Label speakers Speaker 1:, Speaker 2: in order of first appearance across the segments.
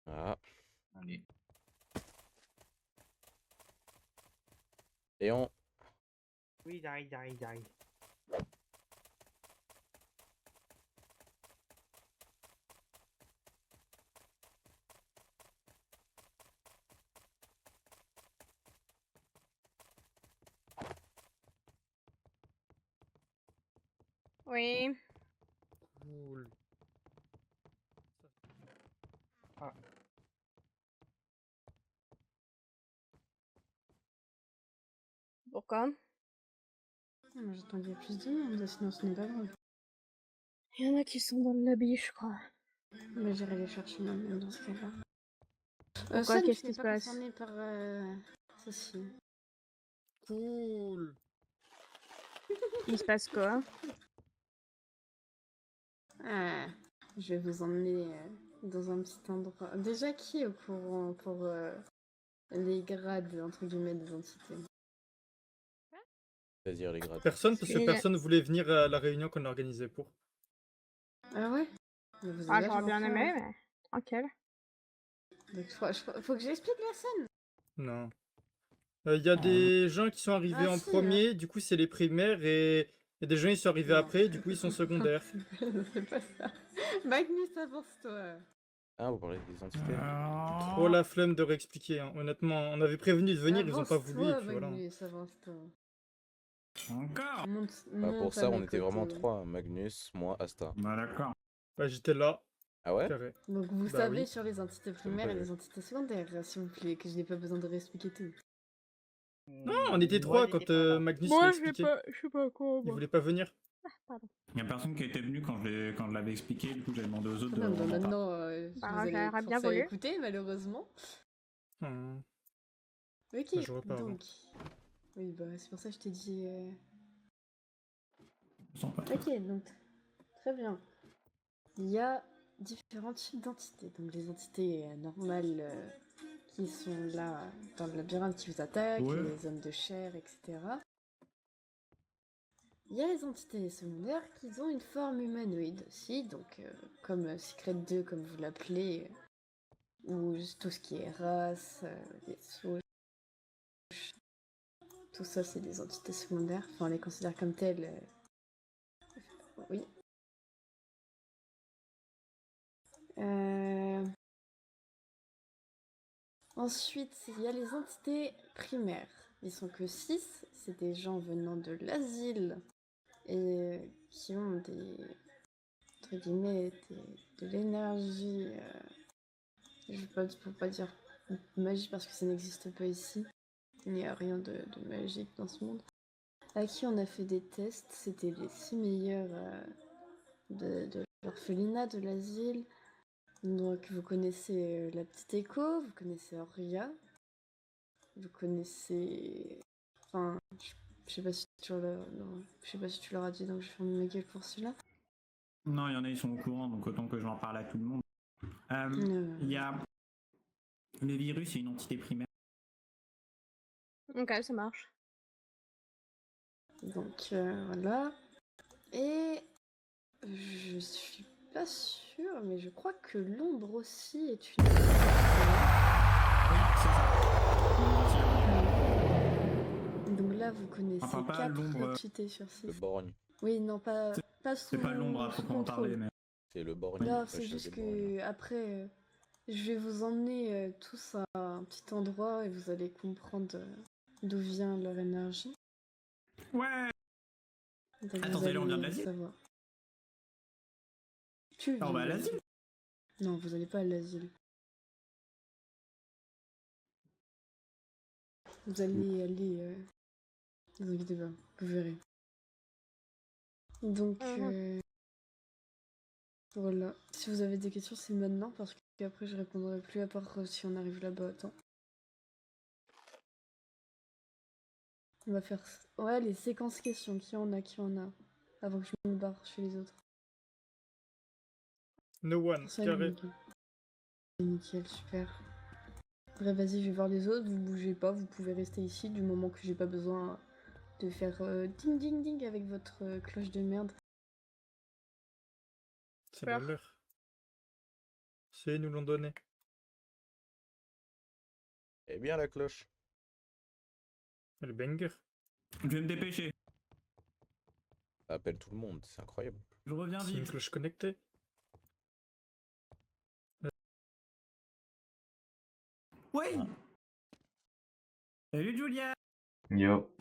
Speaker 1: Ah.
Speaker 2: Allez.
Speaker 1: Léon.
Speaker 3: Oui, j'arrive.
Speaker 4: Oui.
Speaker 3: Cool.
Speaker 4: Pourquoi?
Speaker 5: J'attends qu'il y ait plus de monde, sinon ce n'est pas grave.
Speaker 4: Il y en a qui sont dans le lobby, je crois.
Speaker 5: Mais j'irai les chercher moi-même dans ce cas-là.
Speaker 4: Pourquoi? Qu'est-ce qui se passe?
Speaker 5: Concerné par ceci.
Speaker 3: Cool.
Speaker 4: Il se passe quoi?
Speaker 5: Ah, je vais vous emmener dans un petit endroit. Déjà, qui est au courant pour les grades, entre guillemets, des entités?
Speaker 1: C'est-à-dire les grades.
Speaker 3: Personne, parce que
Speaker 4: Et-
Speaker 3: personne voulait venir à la réunion qu'on a organisée pour.
Speaker 5: Ah ouais? Mais vous êtes
Speaker 4: Ah, j'aurais
Speaker 5: vachement
Speaker 4: bien
Speaker 5: fort,
Speaker 4: aimé,
Speaker 5: hein.
Speaker 4: mais tranquille.
Speaker 5: Donc, faut que j'explique la scène.
Speaker 3: Non. Il y a des gens qui sont arrivés
Speaker 5: Ah,
Speaker 3: en
Speaker 5: si,
Speaker 3: premier, du coup c'est les primaires, et il y a des gens qui sont arrivés
Speaker 5: Non.
Speaker 3: après, du coup ils sont secondaires.
Speaker 5: C'est pas ça. Magnus, avance-toi.
Speaker 1: Ah, vous parlez des entités.
Speaker 3: Trop la flemme de réexpliquer, hein. Honnêtement, on avait prévenu de venir, ils ont pas voulu, et
Speaker 5: Avance-toi,
Speaker 3: puis voilà.
Speaker 5: Magnus, avance-toi.
Speaker 6: Encore?
Speaker 1: Bah, pour
Speaker 5: Monte à
Speaker 1: ça,
Speaker 5: mes
Speaker 1: on était vraiment
Speaker 5: côtés.
Speaker 1: 3. Magnus, moi, Asta.
Speaker 6: Bah d'accord.
Speaker 3: Bah j'étais là,
Speaker 1: Ah ouais?
Speaker 3: carré.
Speaker 5: Donc vous
Speaker 3: Bah
Speaker 5: savez
Speaker 3: oui.
Speaker 5: sur les entités primaires
Speaker 1: pas
Speaker 5: et
Speaker 1: vu.
Speaker 5: les entités secondaires, s'il vous plaît, que je n'ai pas besoin de réexpliquer tout.
Speaker 3: Non, on était trois quand Magnus l'a
Speaker 4: Moi,
Speaker 3: expliqué.
Speaker 4: je sais pas quoi,
Speaker 3: Il
Speaker 4: moi.
Speaker 3: voulait pas venir.
Speaker 4: Pardon.
Speaker 6: Il y a personne qui était venu quand je l'avais expliqué, du coup j'ai demandé aux autres de
Speaker 5: Non,
Speaker 6: remonter.
Speaker 5: maintenant,
Speaker 4: Bah,
Speaker 5: vous allez
Speaker 4: j'aurais
Speaker 5: être
Speaker 4: bien
Speaker 5: forcé à
Speaker 4: voulu.
Speaker 5: écouter, malheureusement.
Speaker 3: Hum.
Speaker 5: Ok,
Speaker 3: Bah, je repars avant.
Speaker 5: donc... Oui, bah c'est pour ça que je t'ai dit...
Speaker 6: Ils sont pas-
Speaker 5: Ok, donc, très bien. Il y a différents types d'entités. Donc les entités normales qui sont là dans le labyrinthe qui vous attaquent,
Speaker 6: Ouais.
Speaker 5: les hommes de chair, etc. Il y a les entités secondaires qui ont une forme humanoïde aussi, donc comme Secret 2, comme vous l'appelez, ou tout ce qui est race, les souches, tout ça c'est des entités secondaires, enfin on les considère comme telles. Oui. Ensuite, il y a les entités primaires. Ils sont que 6, c'est des gens venant de l'asile et qui ont des, entre guillemets, de l'énergie, je peux pas dire magie parce que ça n'existe pas ici. Il n'y a rien de magique dans ce monde. À qui on a fait des tests, c'était les 6 meilleurs de l'orphelinat, de l'asile. Donc vous connaissez la petite Echo, vous connaissez Auria, vous connaissez... Enfin, je sais pas si tu leur... non, je sais pas si tu leur as dit, donc je ferme ma gueule pour celui-là.
Speaker 6: Non, il y en a, ils sont au courant, donc autant que j'en parle à tout le monde. Il y a... Le virus est une entité primaire.
Speaker 4: Ok, ça marche.
Speaker 5: Donc voilà. Et je suis pas sûre, mais je crois que l'ombre aussi est une...
Speaker 6: Oui, c'est ça.
Speaker 5: Donc là, vous connaissez
Speaker 6: Enfin, pas
Speaker 5: 4
Speaker 6: l'ombre.
Speaker 5: entités sur 6.
Speaker 1: Le borgne.
Speaker 5: Oui, non, pas sous
Speaker 6: C'est pas l'ombre à
Speaker 5: sous
Speaker 6: proprement parler,
Speaker 5: contrôle.
Speaker 6: mais.
Speaker 1: C'est le borgne.
Speaker 5: Non,
Speaker 1: la
Speaker 5: c'est
Speaker 1: chasse
Speaker 5: juste
Speaker 1: des borgnes.
Speaker 5: que après, je vais vous emmener tous à un petit endroit et vous allez comprendre d'où vient leur énergie.
Speaker 6: Ouais!
Speaker 5: Donc
Speaker 6: Attends,
Speaker 5: vous
Speaker 6: c'est là, on vient de
Speaker 5: allez
Speaker 6: l'asile?
Speaker 5: savoir. Tu
Speaker 6: Ah, on
Speaker 5: viens
Speaker 6: va à
Speaker 5: de
Speaker 6: l'asile?
Speaker 5: Non, vous allez pas à l'asile. Vous allez aller... Ne vous inquiétez pas, vous verrez. Donc, voilà. Si vous avez des questions, c'est maintenant parce que Et après, je répondrai plus à part si on arrive là-bas. Attends. On va faire. Ouais, les séquences questions. Qui en a, qui en a. Avant que je me barre chez les autres.
Speaker 3: No one,
Speaker 5: Ça,
Speaker 3: carré.
Speaker 5: nickel. Nickel, super. Après, vas-y, je vais voir les autres. Vous bougez pas, vous pouvez rester ici du moment que j'ai pas besoin de faire ding ding ding avec votre cloche de merde.
Speaker 3: C'est la leur. C'est, ils nous l'ont donné.
Speaker 1: Eh bien la cloche.
Speaker 3: Le banger.
Speaker 6: Je vais me dépêcher.
Speaker 1: Ça appelle tout le monde, c'est incroyable.
Speaker 6: Je reviens
Speaker 3: C'est une
Speaker 6: vite.
Speaker 3: cloche connectée.
Speaker 6: Oui. Salut Julia.
Speaker 2: Yo.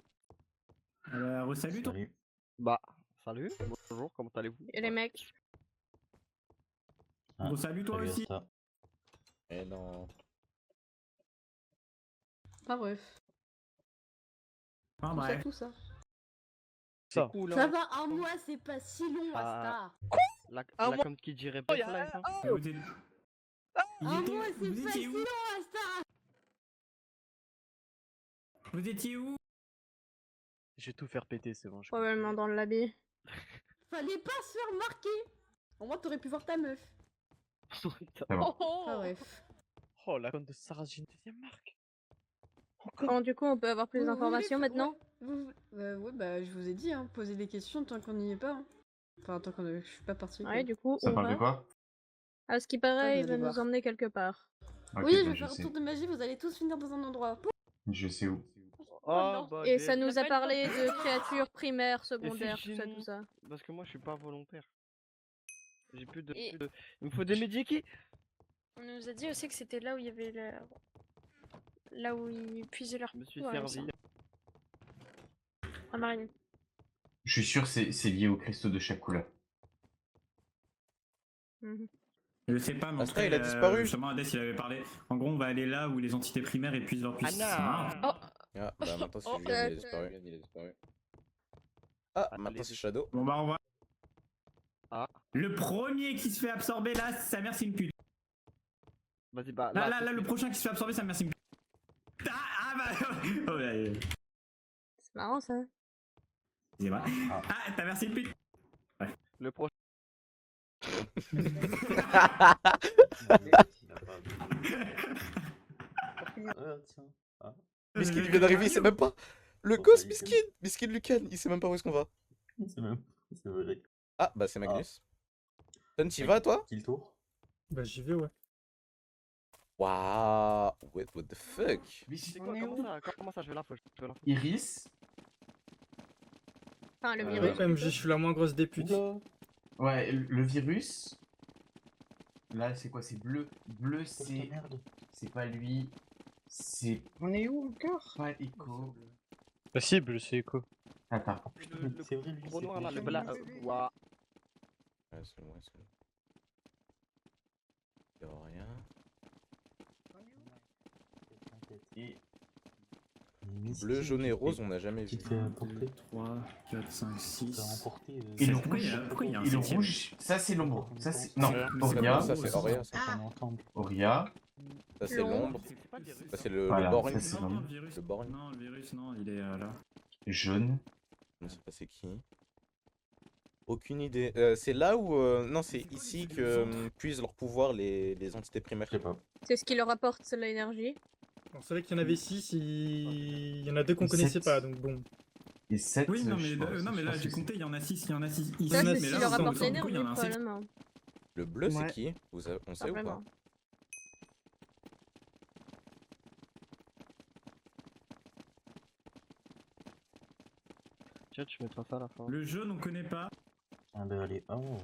Speaker 6: Salut toi.
Speaker 2: Salut.
Speaker 7: Bah, salut, bonjour, comment allez-vous?
Speaker 4: Et les mecs.
Speaker 2: Ah,
Speaker 6: Salut toi
Speaker 2: salut
Speaker 6: aussi.
Speaker 2: Asta.
Speaker 1: Eh non.
Speaker 5: Ah, bref.
Speaker 6: Ah,
Speaker 5: Tout ça,
Speaker 6: bref.
Speaker 5: tout ça.
Speaker 7: C'est cool,
Speaker 5: Ça
Speaker 7: hein.
Speaker 5: va, un mois, c'est pas si long,
Speaker 7: Ah.
Speaker 5: Asta.
Speaker 7: La comme qui dirait pas life, hein.
Speaker 6: Vous êtes- Il
Speaker 5: Un
Speaker 6: était-
Speaker 5: mois, c'est
Speaker 6: vous
Speaker 5: pas
Speaker 6: étiez
Speaker 5: si
Speaker 6: où?
Speaker 5: long, Asta.
Speaker 6: Vous étiez où?
Speaker 7: Je vais tout faire péter, c'est bon. je
Speaker 4: Probablement dans le lobby.
Speaker 5: Fallait pas se faire marquer. Au moins, t'aurais pu voir ta meuf.
Speaker 7: Putain.
Speaker 2: C'est bon.
Speaker 5: Ah, bref.
Speaker 7: Oh, la conne de Sarah, j'ai une deuxième marque.
Speaker 4: Bon, du coup, on peut avoir plus
Speaker 5: Vous
Speaker 4: d'informations
Speaker 5: voulez-
Speaker 4: maintenant?
Speaker 5: Ouais, bah, je vous ai dit, hein, posez des questions tant qu'on n'y est pas. Hein. Enfin, tant qu'on je suis pas partie.
Speaker 4: Ouais, du coup,
Speaker 2: Ça
Speaker 4: on
Speaker 2: parle de
Speaker 4: va.
Speaker 2: quoi?
Speaker 4: À ce qui
Speaker 5: Ça,
Speaker 4: paraît,
Speaker 5: vous
Speaker 4: il va
Speaker 5: allez
Speaker 4: nous
Speaker 5: voir.
Speaker 4: emmener quelque part.
Speaker 2: Ok,
Speaker 5: Oui, je
Speaker 2: bah,
Speaker 5: vais faire un
Speaker 2: sais.
Speaker 5: tour de magie, vous allez tous finir dans un endroit.
Speaker 2: Je sais où.
Speaker 7: Oh, bah,
Speaker 4: Et ça
Speaker 7: des-
Speaker 4: nous a parlé de créatures primaires, secondaires, tout ça,
Speaker 7: génie.
Speaker 4: tout ça.
Speaker 7: Parce que moi, je suis pas volontaire. J'ai plus de...
Speaker 8: Et-
Speaker 7: plus de- Il me faut des médikits.
Speaker 8: On nous a dit aussi que c'était là où il y avait là où ils puisaient leur
Speaker 7: Je me suis
Speaker 8: pouvoir, il me
Speaker 7: servi.
Speaker 8: semble. Ah, Marine.
Speaker 2: Je suis sûr que c'est lié au cristaux de chaque couleur.
Speaker 4: Mhm.
Speaker 6: Je sais pas, mais en
Speaker 1: Asta,
Speaker 6: tout cas,
Speaker 1: il a disparu.
Speaker 6: Justement, Hades, il avait parlé. En gros, on va aller là où les entités primaires épuisent leur puissance.
Speaker 7: Anna.
Speaker 8: Oh,
Speaker 1: Ah, bah maintenant c'est
Speaker 8: Oh,
Speaker 1: Julien, il a disparu. Ah, maintenant c'est Shadow.
Speaker 6: Bon, bah, on va.
Speaker 7: Ah.
Speaker 6: Le premier qui se fait absorber là, sa mère, c'est une pute.
Speaker 7: Vas-y, bah,
Speaker 6: Là,
Speaker 7: tout de
Speaker 6: le
Speaker 7: suite.
Speaker 6: prochain qui se fait absorber, sa mère, c'est une pute. Bah. Oh,
Speaker 4: C'est marrant ça.
Speaker 6: excusez-moi. Ah, ta mère, c'est une pute.
Speaker 7: Le prochain.
Speaker 1: Miskin il vient d'arriver, il sait même pas. Le gosse Miskin Lucan, il sait même pas où est-ce qu'on va.
Speaker 2: C'est vrai.
Speaker 1: Ah, bah c'est Magnus. Ton, t'y vas toi?
Speaker 2: Qui le tour?
Speaker 3: Bah, j'y vais, ouais.
Speaker 1: Waouh, what the fuck?
Speaker 7: C'est quoi, comment ça, je vais la fois,
Speaker 2: Iris.
Speaker 4: Enfin, le
Speaker 2: Euh,
Speaker 4: virus.
Speaker 3: MJ, je suis la moins grosse des putes.
Speaker 2: Ouais, le virus. Là, c'est quoi? C'est bleu. Bleu, c'est. C'est pas lui. C'est
Speaker 9: On est où encore?
Speaker 2: pas Echo.
Speaker 9: Possible, c'est quoi?
Speaker 2: Attends.
Speaker 7: C'est vrai, lui, gros noir là, le blanc. Ouah.
Speaker 1: Ouais, c'est bon, c'est bon. Y'a rien.
Speaker 2: Et.
Speaker 1: Bleu, jaune et rose, on n'a jamais vu.
Speaker 6: 3, 4, 5, 6.
Speaker 2: Et le
Speaker 6: Pourquoi il y a-
Speaker 2: rouge,
Speaker 6: pourquoi il y a un
Speaker 2: et le
Speaker 6: septième?
Speaker 2: rouge, ça c'est l'ombre. Ça c'est. Non,
Speaker 7: Ouais.
Speaker 2: Auria.
Speaker 1: Ça c'est Auria, ça.
Speaker 2: Auria.
Speaker 1: Ça c'est l'ombre.
Speaker 7: C'est pas des
Speaker 1: Ça c'est le
Speaker 2: Voilà,
Speaker 1: borgne.
Speaker 2: ça, c'est
Speaker 6: Non,
Speaker 2: l'ombre.
Speaker 6: le virus.
Speaker 1: Le borgne.
Speaker 6: Non, le virus, non, il est là.
Speaker 2: Jaune.
Speaker 1: Je sais pas c'est qui. Aucune idée. C'est là où. Non, c'est ici que puisent leur pouvoir les entités primaires.
Speaker 2: Je sais pas.
Speaker 4: C'est ce qui leur apporte l'énergie.
Speaker 3: On savait qu'il y en avait 6, il y en a 2 qu'on
Speaker 2: Sept.
Speaker 3: connaissait pas, donc bon.
Speaker 2: Et 7.
Speaker 6: Oui, non, mais là, j'ai compté, il y en a 6 ici.
Speaker 4: Ça,
Speaker 6: mais
Speaker 4: c'est
Speaker 6: là,
Speaker 4: ce qui leur
Speaker 6: dans le
Speaker 4: apporte
Speaker 6: centre, du coup, il y
Speaker 4: l'énergie,
Speaker 6: en a un septième.
Speaker 4: probablement.
Speaker 1: Le bleu, c'est
Speaker 9: Ouais.
Speaker 1: qui? On sait
Speaker 4: Pas
Speaker 1: ou pas?
Speaker 4: vraiment.
Speaker 7: Tiens, tu mettras ça à la fin.
Speaker 6: Le jaune, on connaît pas.
Speaker 2: Ah bah allez. Oh.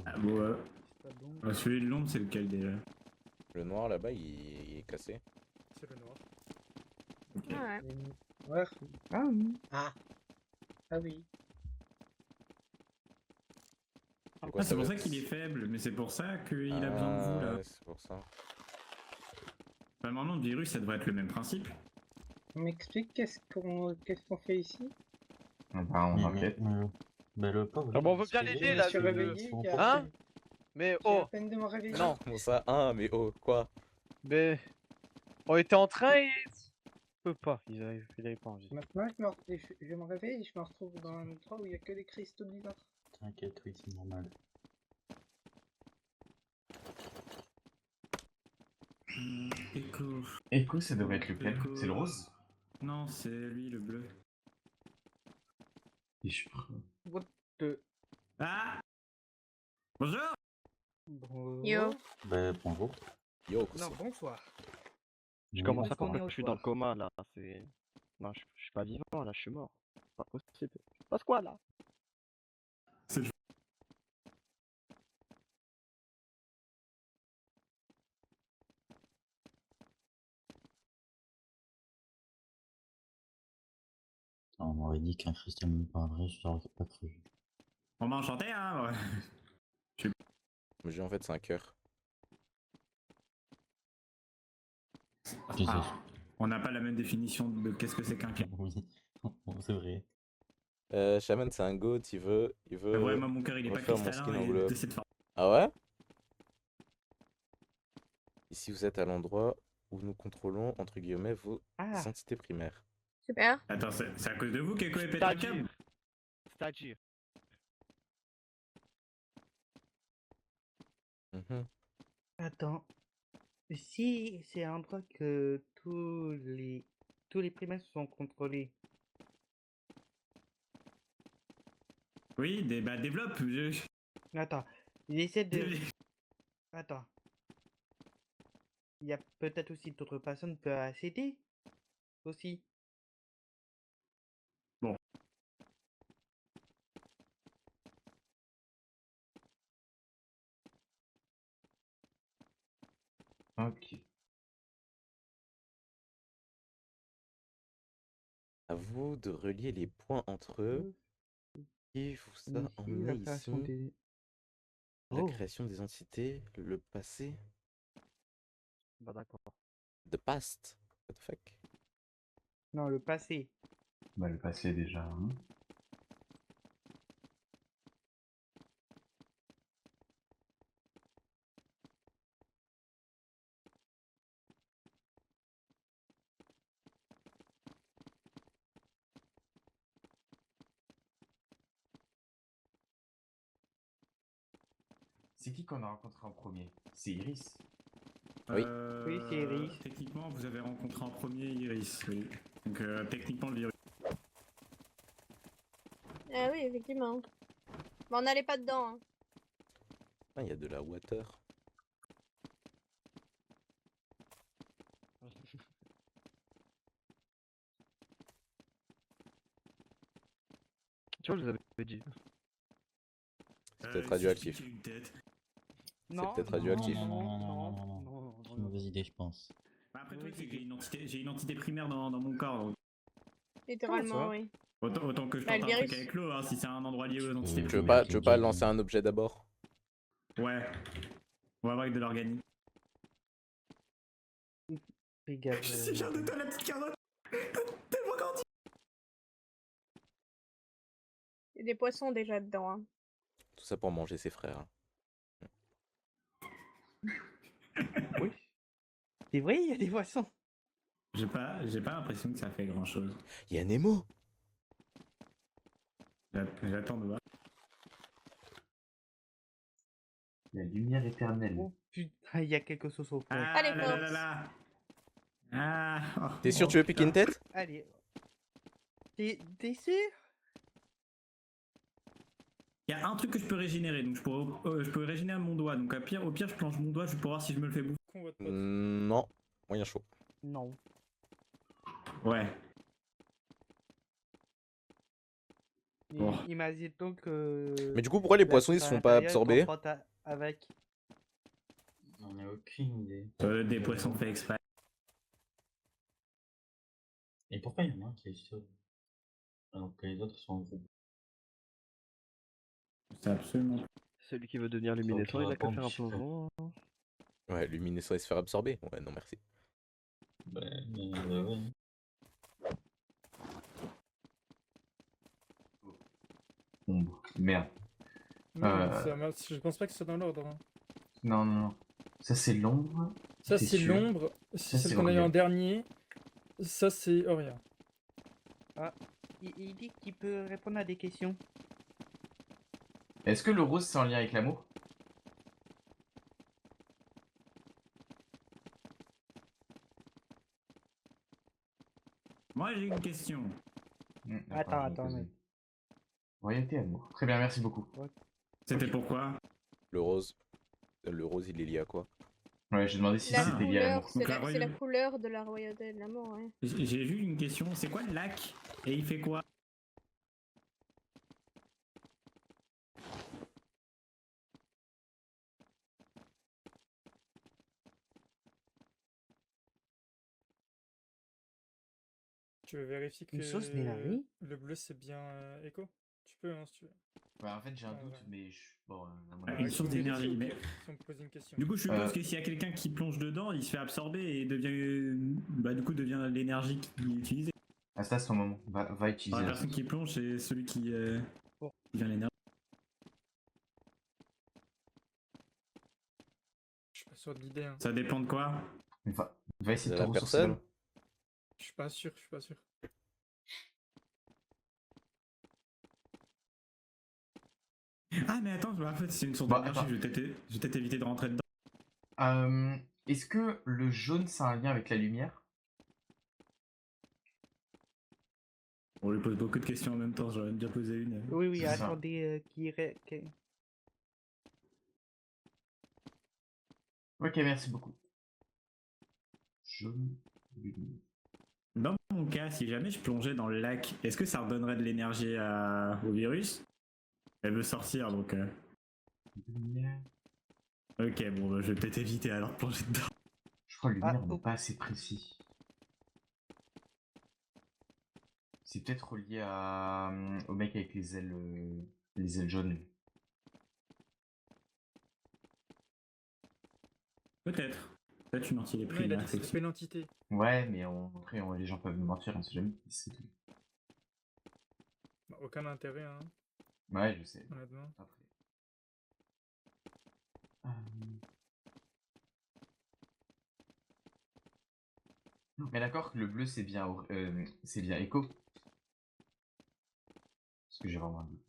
Speaker 6: Ah, bon, celui de l'ombre, c'est lequel déjà?
Speaker 1: Le noir là-bas, il est cassé.
Speaker 3: C'est le noir.
Speaker 4: Ouais.
Speaker 9: Ouais. Ah oui. Ah oui.
Speaker 1: C'est quoi,
Speaker 6: Ah, c'est pour
Speaker 1: veut-
Speaker 6: ça qu'il est faible, mais c'est pour ça qu'il a besoin de vous là.
Speaker 1: ouais, c'est pour ça.
Speaker 6: Bah, maintenant, le virus, ça devrait être le même principe.
Speaker 9: On m'explique qu'est-ce qu'on fait ici?
Speaker 2: Ah bah on enquête.
Speaker 7: Ah bon, on veut bien l'aider là.
Speaker 9: Je suis réveillé,
Speaker 7: Hein? Mais
Speaker 9: J'ai à
Speaker 7: oh,
Speaker 9: peine de me réveiller.
Speaker 7: non,
Speaker 1: Comment ça? Ah, mais oh, quoi?
Speaker 7: mais on était en train et... Je peux pas, il avait pas envie.
Speaker 9: Maintenant, je me réveille et je me retrouve dans un endroit où il y a que des cristaux bizarres.
Speaker 10: T'inquiète, oui, c'est normal.
Speaker 6: Echo.
Speaker 2: Echo, ça devrait être lequel?
Speaker 6: Echo.
Speaker 2: C'est le rose?
Speaker 6: Non, c'est lui, le bleu.
Speaker 2: Et je...
Speaker 9: What the...
Speaker 6: Ah! Bonjour!
Speaker 9: Bonjour.
Speaker 4: Yo.
Speaker 10: Bah, bonjour.
Speaker 1: Yo,
Speaker 9: Non, bonsoir.
Speaker 7: Je
Speaker 10: Oui,
Speaker 7: commence à
Speaker 9: Parce qu'on
Speaker 7: croire
Speaker 9: est
Speaker 7: que
Speaker 9: au
Speaker 7: je suis dans le
Speaker 9: soir.
Speaker 7: coma là, c'est... Non, je suis pas vivant là, je suis mort. C'est pas possible. Il se passe quoi là?
Speaker 10: On m'aurait dit qu'un cristal me parlerait, je t'aurais pas cru.
Speaker 6: On m'a enchanté, hein?
Speaker 1: J'ai en fait, c'est un cœur.
Speaker 10: Jesus.
Speaker 6: Ah, on n'a pas la même définition de qu'est-ce que c'est qu'un cœur.
Speaker 10: Oui, c'est vrai.
Speaker 1: Shaman, c'est un goat, il veut
Speaker 6: Ouais, moi, mon cœur, il est pas
Speaker 1: refaire mon
Speaker 6: cristallin,
Speaker 1: skin en
Speaker 6: il est
Speaker 1: bleu.
Speaker 6: de cette forme.
Speaker 1: Ah ouais? Ici, vous êtes à l'endroit où nous contrôlons, entre guillemets, vos
Speaker 7: Ah,
Speaker 1: entités primaires.
Speaker 4: Super.
Speaker 6: Attends, c'est à cause de vous qu'Echo est pété un câble?
Speaker 7: c'est-à-dire.
Speaker 1: Mhm.
Speaker 11: Attends, si c'est un endroit que tous les primaires sont contrôlés.
Speaker 6: Oui, bah développe.
Speaker 11: Attends, j'essaie de... Attends. Il y a peut-être aussi d'autres personnes qui peuvent accéder aussi.
Speaker 2: Ok.
Speaker 1: À vous de relier les points entre eux. Et vous a
Speaker 11: Ici,
Speaker 1: emmené
Speaker 11: la
Speaker 1: ici
Speaker 11: création des...
Speaker 1: la
Speaker 11: Oh,
Speaker 1: création des entités, le passé,
Speaker 7: Bah d'accord.
Speaker 1: the past. What the fuck?
Speaker 11: non, le passé.
Speaker 2: Bah, le passé déjà. Hein. C'est qui qu'on a rencontré en premier? C'est Iris.
Speaker 1: Oui.
Speaker 11: Oui, c'est Iris.
Speaker 6: Techniquement, vous avez rencontré en premier Iris, oui. Donc techniquement, le virus.
Speaker 4: Ah oui, effectivement. Mais on n'allait pas dedans. Hein.
Speaker 1: Ah, il y a de la water.
Speaker 7: Tu vois, je vous avais dit.
Speaker 1: C'est peut-être radioactif.
Speaker 6: C'est une tête.
Speaker 11: Non,
Speaker 1: peut-être
Speaker 11: non,
Speaker 1: radioactif.
Speaker 11: non.
Speaker 10: C'est une mauvaise idée, je pense.
Speaker 6: Bah, après, le truc, c'est que j'ai une entité primaire dans mon corps. Donc
Speaker 4: Littéralement, oui.
Speaker 6: autant que je
Speaker 4: Bah,
Speaker 6: tente
Speaker 4: le
Speaker 6: un truc
Speaker 4: virus.
Speaker 6: avec l'eau, hein, si c'est un endroit lié aux entités
Speaker 1: Tu veux
Speaker 6: primaires.
Speaker 1: pas lancer un objet d'abord?
Speaker 6: Ouais. On va voir avec de l'organique.
Speaker 11: Fais gaffe.
Speaker 6: C'est genre de toi, la petite carotte. Tellement grandi.
Speaker 4: Il y a des poissons déjà dedans. Hein.
Speaker 1: Tout ça pour manger ses frères.
Speaker 11: Oui. C'est vrai, il y a des poissons.
Speaker 6: J'ai pas l'impression que ça fait grand chose.
Speaker 1: Il y a Nemo!
Speaker 6: J'attends de voir.
Speaker 2: La lumière éternelle.
Speaker 11: Oh putain, il y a quelque chose au fond.
Speaker 6: Ah
Speaker 4: Allez,
Speaker 6: là là là
Speaker 4: force.
Speaker 6: là. Ah. Oh,
Speaker 1: T'es sûr
Speaker 6: oh,
Speaker 1: tu veux piquer une
Speaker 6: putain.
Speaker 1: tête?
Speaker 11: Allez. T'es sûr?
Speaker 6: Il y a un truc que je peux régénérer, donc je peux régénérer mon doigt. Donc au pire, je plonge mon doigt juste pour voir si je me le fais bouffer.
Speaker 3: Con, votre pote.
Speaker 1: Non. Moyen chaud.
Speaker 11: Non.
Speaker 6: Ouais. Bon.
Speaker 11: Imagine donc que...
Speaker 1: Mais du coup, pourquoi les poissons ils se font pas absorber?
Speaker 11: Avec...
Speaker 10: On a aucune idée.
Speaker 6: Des poissons fait exprès.
Speaker 10: Et pourquoi il y en a un qui est seul alors que les autres sont en groupe?
Speaker 6: C'est absolument.
Speaker 7: Celui qui veut devenir luminescent, il a qu'à faire un plongeon.
Speaker 1: Ouais, luminescent et se faire absorber. Ouais, non merci.
Speaker 10: Bah ouais.
Speaker 2: Ombre. Merde.
Speaker 3: Non, je pense pas que ce soit dans l'ordre, hein.
Speaker 2: Non, non, non. Ça, c'est l'ombre.
Speaker 3: Ça,
Speaker 2: T'es
Speaker 3: c'est
Speaker 2: sûr?
Speaker 3: l'ombre.
Speaker 2: Ça,
Speaker 3: Celle
Speaker 2: c'est
Speaker 3: qu'on a eu
Speaker 2: Auria.
Speaker 3: en dernier. Ça, c'est Auria.
Speaker 11: Ah, il dit qu'il peut répondre à des questions.
Speaker 2: Est-ce que le rose, c'est en lien avec l'amour?
Speaker 6: Moi, j'ai une question.
Speaker 11: Attends, mais...
Speaker 2: Royauté, amour. Très bien, merci beaucoup.
Speaker 6: C'était pourquoi?
Speaker 1: Le rose. Le rose, il est lié à quoi?
Speaker 2: Ouais, j'ai demandé si
Speaker 4: La
Speaker 2: c'était lié à
Speaker 4: couleur,
Speaker 2: l'amour.
Speaker 4: c'est
Speaker 6: Donc, la
Speaker 4: la
Speaker 6: royauté.
Speaker 4: couleur de la royauté et de l'amour, ouais.
Speaker 6: J'ai vu une question. C'est quoi le lac? Et il fait quoi?
Speaker 3: Tu veux vérifier que
Speaker 11: Une sauce d'énergie?
Speaker 3: le bleu c'est bien Echo? Tu peux, hein, si tu veux.
Speaker 2: Bah, en fait, j'ai un
Speaker 3: Ouais,
Speaker 2: doute,
Speaker 3: ouais.
Speaker 2: mais bon, à mon
Speaker 6: Ah,
Speaker 2: avis,
Speaker 6: une
Speaker 3: tu
Speaker 6: source
Speaker 3: vérifies
Speaker 6: d'énergie,
Speaker 3: au
Speaker 6: mais-
Speaker 3: pire, si on me pose une question.
Speaker 6: Du coup, je suppose
Speaker 2: Euh.
Speaker 6: que s'il y a quelqu'un qui plonge dedans, il se fait absorber et devient, bah, du coup, devient l'énergie qui est utilisée.
Speaker 2: Asta, c'est ton moment. Va utiliser
Speaker 6: Enfin, la
Speaker 2: la
Speaker 6: personne
Speaker 2: sauce.
Speaker 6: qui plonge, c'est celui qui devient l'énergie.
Speaker 3: Je suis pas sûr de l'idée, hein.
Speaker 6: Ça dépend de quoi?
Speaker 2: Va essayer
Speaker 1: De
Speaker 2: de
Speaker 1: la
Speaker 2: te ressourcer
Speaker 1: personne?
Speaker 2: là-bas.
Speaker 3: Je suis pas sûr, je suis pas sûr.
Speaker 6: Ah, mais attends, en fait, c'est une source
Speaker 2: Bah,
Speaker 6: d'énergie.
Speaker 2: attends.
Speaker 6: Je vais peut-être éviter de rentrer dedans.
Speaker 2: Est-ce que le jaune, c'est un lien avec la lumière?
Speaker 6: On lui pose beaucoup de questions en même temps. J'en ai déjà posé une.
Speaker 11: Oui,
Speaker 2: C'est ça.
Speaker 11: attendez
Speaker 2: Ok, merci beaucoup. Jaune, lumière.
Speaker 6: Dans mon cas, si jamais je plongeais dans le lac, est-ce que ça redonnerait de l'énergie au virus? Elle veut sortir, donc...
Speaker 2: Lumière.
Speaker 6: Ok, bon, bah, je vais peut-être éviter alors de plonger dedans.
Speaker 2: Je crois que lumière, on
Speaker 11: oh.
Speaker 2: n'est pas assez précis. C'est peut-être relié au mec avec les ailes jaunes.
Speaker 6: Peut-être. Peut-être une entité
Speaker 3: Non, il a
Speaker 6: primaire,
Speaker 3: dit que c'était pas
Speaker 6: effectivement.
Speaker 3: une entité.
Speaker 2: Ouais, mais après, les gens peuvent nous mentir, on sait jamais. C'est tout.
Speaker 3: Bah, aucun intérêt, hein,
Speaker 2: Ouais, je sais.
Speaker 3: honnêtement.
Speaker 2: Après. Mais d'accord que le bleu c'est bien Echo. Parce que j'ai vraiment un doute.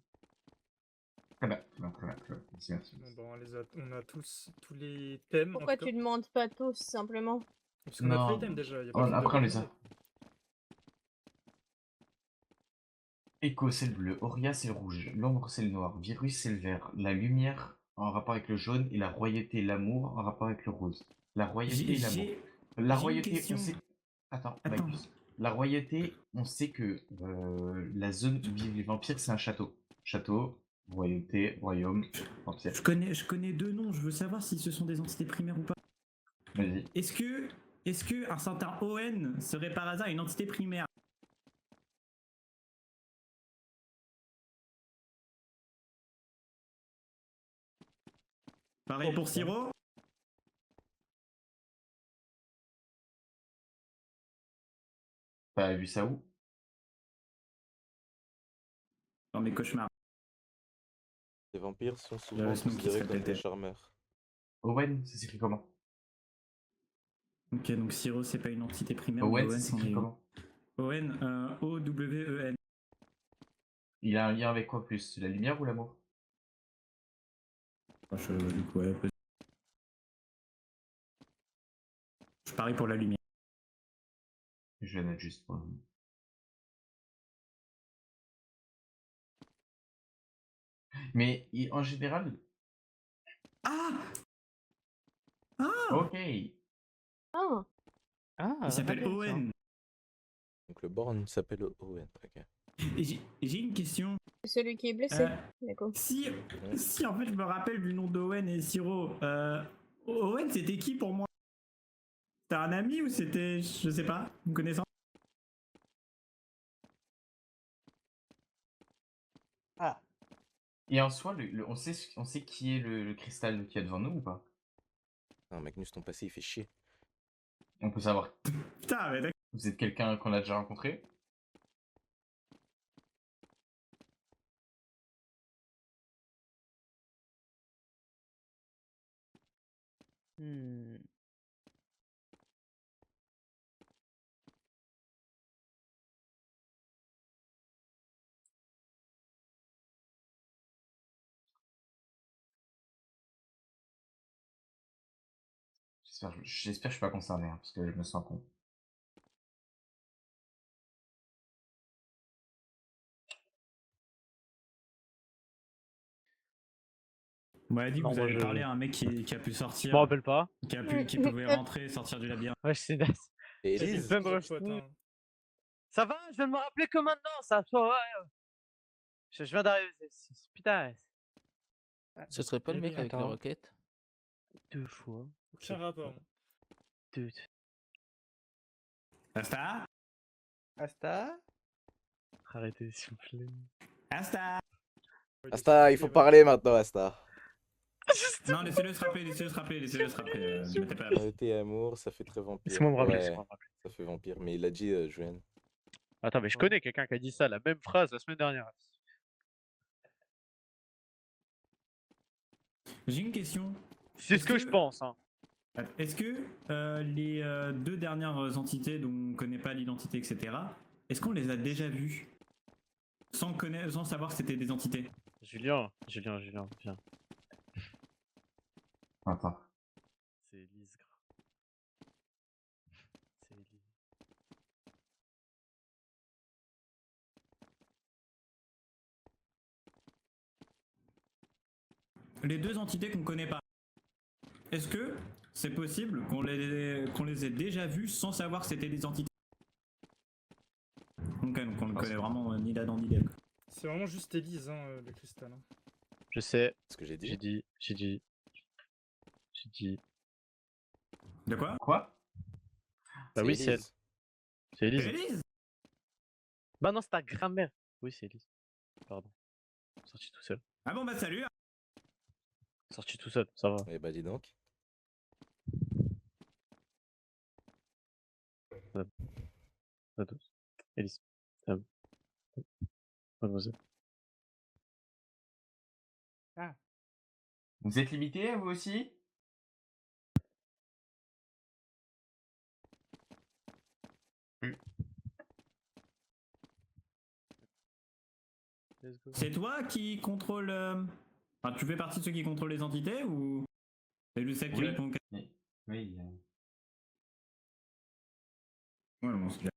Speaker 2: Très bien, très bien, très bien, très bien. Merci, merci.
Speaker 3: Bon, bah, on a tous les thèmes.
Speaker 4: Pourquoi
Speaker 3: en tout
Speaker 4: tu
Speaker 3: cas.
Speaker 4: demandes pas tous, simplement?
Speaker 3: Parce qu'on a tous
Speaker 2: Non.
Speaker 3: les thèmes déjà. Y a
Speaker 2: Oh,
Speaker 3: pas
Speaker 2: après on
Speaker 3: de
Speaker 2: les a. Echo c'est le bleu, Auria c'est le rouge, l'ombre c'est le noir, virus c'est le vert, la lumière en rapport avec le jaune et la royauté et l'amour en rapport avec le rose. La royauté et l'amour. La
Speaker 6: j'ai une
Speaker 2: royauté,
Speaker 6: question.
Speaker 2: on sait. Attends,
Speaker 6: Attends.
Speaker 2: Magnus. La royauté, on sait que la zone où vivent les vampires, c'est un château. Château, royauté, royaume, vampire.
Speaker 6: Je connais deux noms, je veux savoir si ce sont des entités primaires ou pas.
Speaker 2: Vas-y.
Speaker 6: Est-ce que un certain Owen serait par hasard une entité primaire? Pareil pour Siro?
Speaker 2: T'as vu ça où?
Speaker 6: Dans mes cauchemars.
Speaker 1: Les vampires sont souvent
Speaker 6: J'avais ce nom qui se
Speaker 1: considérés comme des
Speaker 6: répétait.
Speaker 1: charmeurs.
Speaker 2: Owen, ça s'écrit comment?
Speaker 6: Ok, donc Siro c'est pas une entité primaire, mais
Speaker 2: Owen, ça
Speaker 6: Owen c'en
Speaker 2: s'écrit
Speaker 6: est une.
Speaker 2: comment?
Speaker 6: Owen, O-W-E-N.
Speaker 2: Il a un lien avec quoi plus? La lumière ou l'amour?
Speaker 6: Du coup, ouais, je parie pour la lumière.
Speaker 2: Je la note juste pour. Mais en général.
Speaker 6: Ah! Ah!
Speaker 2: Ok.
Speaker 4: Ah,
Speaker 6: Il s'appelle
Speaker 11: intéressant.
Speaker 6: Owen.
Speaker 1: Donc le born s'appelle Owen. Ok.
Speaker 6: Et j'ai une question.
Speaker 4: c'est celui qui est blessé. D'accord.
Speaker 6: Si en fait je me rappelle du nom d'Owen et Siro, Owen c'était qui pour moi? C'était un ami ou c'était, je sais pas, une connaissance?
Speaker 11: Ah,
Speaker 2: Et en soi, on sait qui est le cristal qu'il y a devant nous ou pas?
Speaker 1: Non, Magnus, ton passé il fait chier.
Speaker 2: On peut savoir.
Speaker 6: Putain, mais d'accord.
Speaker 2: Vous êtes quelqu'un qu'on a déjà rencontré?
Speaker 11: Hmm.
Speaker 2: J'espère que je suis pas concerné, hein, parce que je me sens con.
Speaker 6: On m'a dit que
Speaker 7: Non,
Speaker 6: vous
Speaker 7: moi,
Speaker 6: avez
Speaker 7: je-
Speaker 6: parlé à un mec qui a pu
Speaker 7: Je
Speaker 6: sortir,
Speaker 7: m'en rappelle pas.
Speaker 6: qui pouvait rentrer et sortir du labyrinthe.
Speaker 7: Ouais, c'est naze.
Speaker 1: Et
Speaker 3: J'ai
Speaker 1: Elise?
Speaker 3: fait
Speaker 7: Plein de
Speaker 3: plusieurs potes,
Speaker 7: refus.
Speaker 3: hein.
Speaker 7: Ça va, je viens de me rappeler que maintenant, ça. Toi, ouais. Je viens d'arriver. Putain,
Speaker 11: Ce serait pas le mec avec la
Speaker 9: Attends.
Speaker 11: roquette?
Speaker 7: 2 fois.
Speaker 3: Aucun rapport.
Speaker 7: Deux.
Speaker 6: Asta?
Speaker 11: Asta?
Speaker 7: Arrêtez, s'il vous plaît.
Speaker 6: Asta?
Speaker 1: Asta, il faut parler maintenant, Asta.
Speaker 6: Non, laissez-le se rappeler, laissez-le se rappeler, laissez-le se rappeler. Ne mettez pas la
Speaker 1: Arrêtez, amour, ça fait très vampire.
Speaker 7: Laissez-moi me rappeler,
Speaker 1: Ouais,
Speaker 7: laissez-moi me rappeler.
Speaker 1: ça fait vampire. Mais il a dit, Joanne.
Speaker 7: Attends, mais je connais quelqu'un qui a dit ça, la même phrase la semaine dernière.
Speaker 6: J'ai une question.
Speaker 7: C'est ce que je pense, hein.
Speaker 6: Est-ce que les deux dernières entités dont on ne connaît pas l'identité, etc., est-ce qu'on les a déjà vues sans savoir que c'était des entités?
Speaker 7: Julien, viens.
Speaker 2: Attends.
Speaker 7: C'est Elise, gras. C'est Elise.
Speaker 6: Les deux entités qu'on ne connaît pas, est-ce que c'est possible qu'on les ait déjà vues sans savoir que c'était des entités? Donc on ne connaît vraiment ni l'Adam ni l'Ève.
Speaker 3: C'est vraiment juste Elise, hein, le cristal. Hein.
Speaker 7: Je sais.
Speaker 1: Ce que j'ai dit.
Speaker 7: J'ai dit.
Speaker 6: De quoi?
Speaker 2: Quoi?
Speaker 7: Bah oui, c'est elle.
Speaker 1: Elise.
Speaker 7: C'est Elise.
Speaker 6: Élise?
Speaker 7: Bah non, c'est ta grand-mère. Oui, c'est Elise. Pardon. Sorti tout seul.
Speaker 6: Ah bon bah salut.
Speaker 7: Sorti tout seul, ça va.
Speaker 1: Eh bah dis donc.
Speaker 7: Ados. Elise. Mademoiselle.
Speaker 2: Vous êtes limité, vous aussi?
Speaker 7: Let's go.
Speaker 6: C'est toi qui contrôle... Enfin, tu fais partie de ceux qui contrôlent les entités ou... C'est le seul qui
Speaker 2: Oui.
Speaker 6: répond...
Speaker 2: Oui.
Speaker 6: Ouais, bon, c'est bien.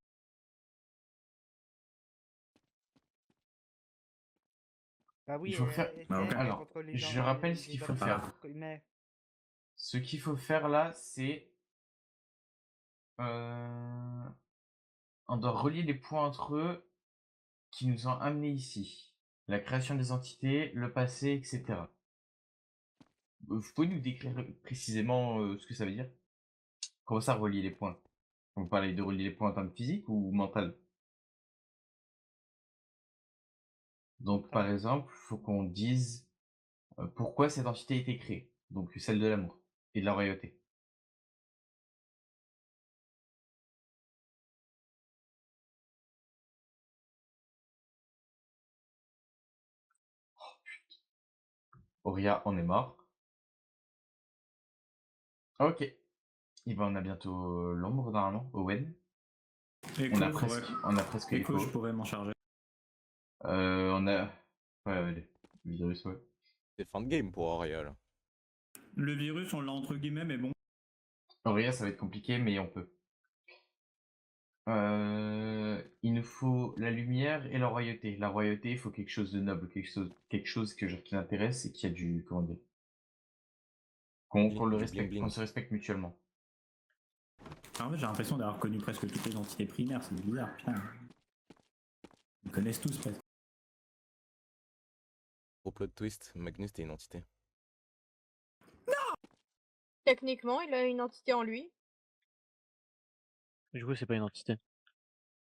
Speaker 11: Ah oui,
Speaker 2: Il faut faire-
Speaker 11: c'est
Speaker 6: Ah, ok.
Speaker 11: elle qui
Speaker 2: Alors,
Speaker 11: contrôle les
Speaker 2: je
Speaker 11: gens,
Speaker 2: rappelle
Speaker 11: les
Speaker 2: ce qu'il faut
Speaker 11: entités
Speaker 2: faire.
Speaker 11: primaires.
Speaker 2: Ce qu'il faut faire là, c'est... On doit relier les points entre eux qui nous ont amenés ici. La création des entités, le passé, etc. Vous pouvez nous décrire précisément ce que ça veut dire? Comment ça, relier les points? Vous parlez de relier les points en termes physiques ou mental? Donc, par exemple, il faut qu'on dise pourquoi cette entité a été créée. Donc, celle de l'amour et de la royauté. Auria, on est mort. Ok. Et ben, on a bientôt l'ombre, normalement, Owen.
Speaker 6: Echo,
Speaker 2: On a presque
Speaker 6: Echo,
Speaker 2: Echo.
Speaker 6: je pourrais m'en charger.
Speaker 2: On a... Ouais, le virus, ouais.
Speaker 1: C'est fin de game pour Auria, là.
Speaker 6: Le virus, on l'a entre guillemets, mais bon.
Speaker 2: Auria, ça va être compliqué, mais on peut. Il nous faut la lumière et la royauté. La royauté, il faut quelque chose de noble, quelque chose que, genre, qui l'intéresse et qui a du... Comment dire? Qu'on le
Speaker 1: Du
Speaker 2: respecte,
Speaker 1: bling
Speaker 2: qu'on
Speaker 1: bling.
Speaker 2: se respecte mutuellement.
Speaker 6: En fait, j'ai l'impression d'avoir connu presque toutes les entités primaires, c'est bizarre, putain. Ils connaissent tous presque.
Speaker 1: Au plot twist, Magnus, t'es une entité.
Speaker 4: Techniquement, il a une entité en lui.
Speaker 7: Du coup, c'est pas une entité.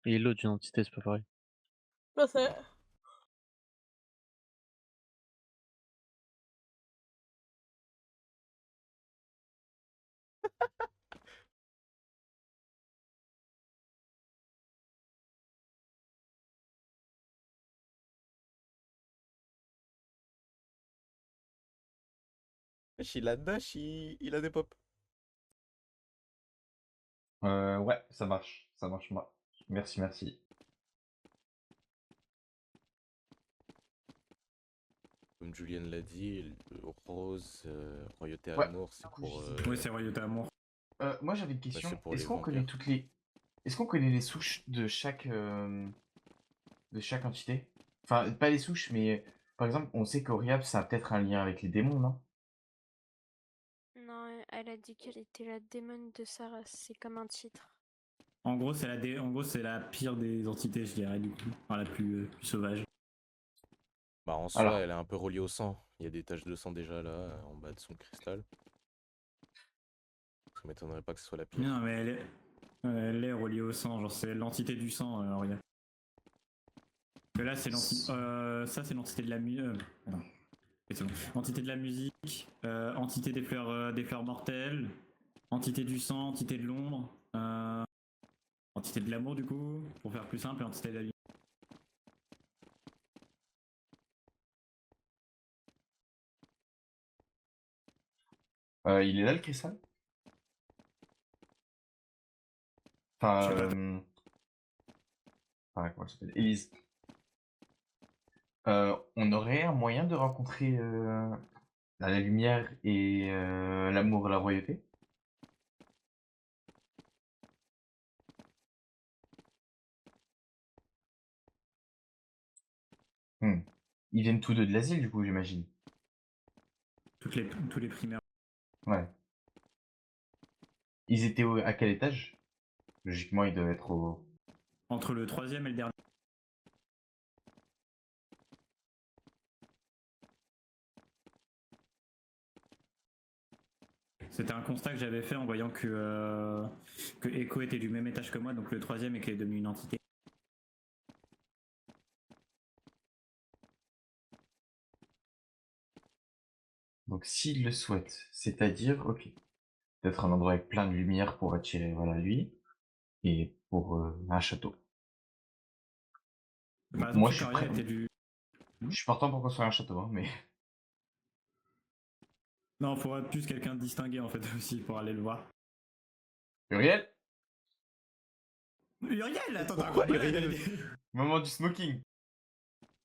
Speaker 7: Et l'autre d'une entité, c'est pas pareil.
Speaker 4: Je sais.
Speaker 1: Wesh, il a dash, il a des pop.
Speaker 2: Ouais, ça marche. Ça marche. Merci, merci.
Speaker 1: Comme Julien l'a dit, Rose, Royauté
Speaker 2: Ouais.
Speaker 1: Amour, c'est pour...
Speaker 6: Oui, c'est Royauté Amour.
Speaker 2: Moi j'avais une
Speaker 1: c'est
Speaker 2: question.
Speaker 1: pour
Speaker 2: Est-ce
Speaker 1: les
Speaker 2: qu'on connaît
Speaker 1: vampires.
Speaker 2: toutes les... Est-ce qu'on connaît les souches de chaque entité? Enfin, pas les souches, mais par exemple, on sait qu'Oriab, ça a peut-être un lien avec les démons, non?
Speaker 8: Non, elle a dit qu'elle était la démon de sa race. C'est comme un titre.
Speaker 6: En gros, c'est la pire des entités, je dirais, du coup. Enfin, la plus sauvage.
Speaker 1: Bah en soi,
Speaker 2: Alors,
Speaker 1: elle est un peu reliée au sang. Il y a des taches de sang déjà là, en bas de son cristal. Ça m'étonnerait pas que ce soit la pire.
Speaker 6: Non, mais elle est reliée au sang. Genre, c'est l'entité du sang, regarde. Que là, c'est ça, c'est l'entité de la musique. Attends. C'est bon. Entité de la musique, entité des fleurs mortelles, entité du sang, entité de l'ombre, entité de l'amour, du coup, pour faire plus simple, et entité de la vie.
Speaker 2: il est là le cristal?
Speaker 6: Je sais pas.
Speaker 2: Enfin, comment elle s'appelle? Élise. On aurait un moyen de rencontrer la lumière et l'amour et la royauté? Hmm. Ils viennent tous deux de l'asile, du coup, j'imagine.
Speaker 6: Tous les primaires.
Speaker 2: Ouais. Ils étaient à quel étage? Logiquement, ils doivent être au...
Speaker 6: Entre le troisième et le dernier. C'était un constat que j'avais fait en voyant que Echo était du même étage que moi, donc le troisième et qu'elle est devenue une entité.
Speaker 2: Donc, s'ils le souhaitent, c'est-à-dire, ok, peut-être un endroit avec plein de lumière pour attirer, voilà, lui, et pour un château.
Speaker 6: Par exemple,
Speaker 2: Moi,
Speaker 6: si
Speaker 2: je suis
Speaker 6: Coria
Speaker 2: prêt.
Speaker 6: était du...
Speaker 2: Je suis partant pour construire un château, hein, mais...
Speaker 6: Non, il faudra plus quelqu'un de distingué en fait aussi pour aller le voir.
Speaker 2: Uriel?
Speaker 6: Uriel, attends, t'as
Speaker 1: Pourquoi
Speaker 6: encore pas
Speaker 1: Uriel?
Speaker 2: Moment du smoking.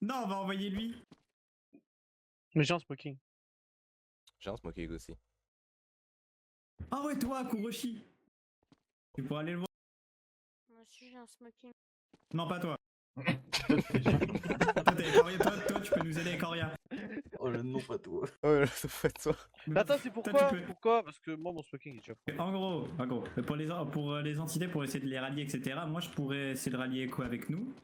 Speaker 6: Non, on va envoyer lui.
Speaker 7: Mais j'ai un smoking.
Speaker 1: J'ai un smoking aussi.
Speaker 6: Ah ouais, toi, Kuroshi. Tu pourras aller le voir.
Speaker 8: Moi aussi, j'ai un smoking.
Speaker 6: Non, pas toi. Toi, t'es Coria, toi, tu peux nous aider avec Coria.
Speaker 1: Oh le nom pas toi. Oh le nom pas toi.
Speaker 7: Mais attends, c'est
Speaker 6: Toi,
Speaker 7: pourquoi?
Speaker 6: tu peux-
Speaker 7: Pourquoi? Parce que moi, mon smoking est déjà pris.
Speaker 6: En gros, pour les entités, pour essayer de les rallier, etc., moi je pourrais essayer de rallier Echo avec nous.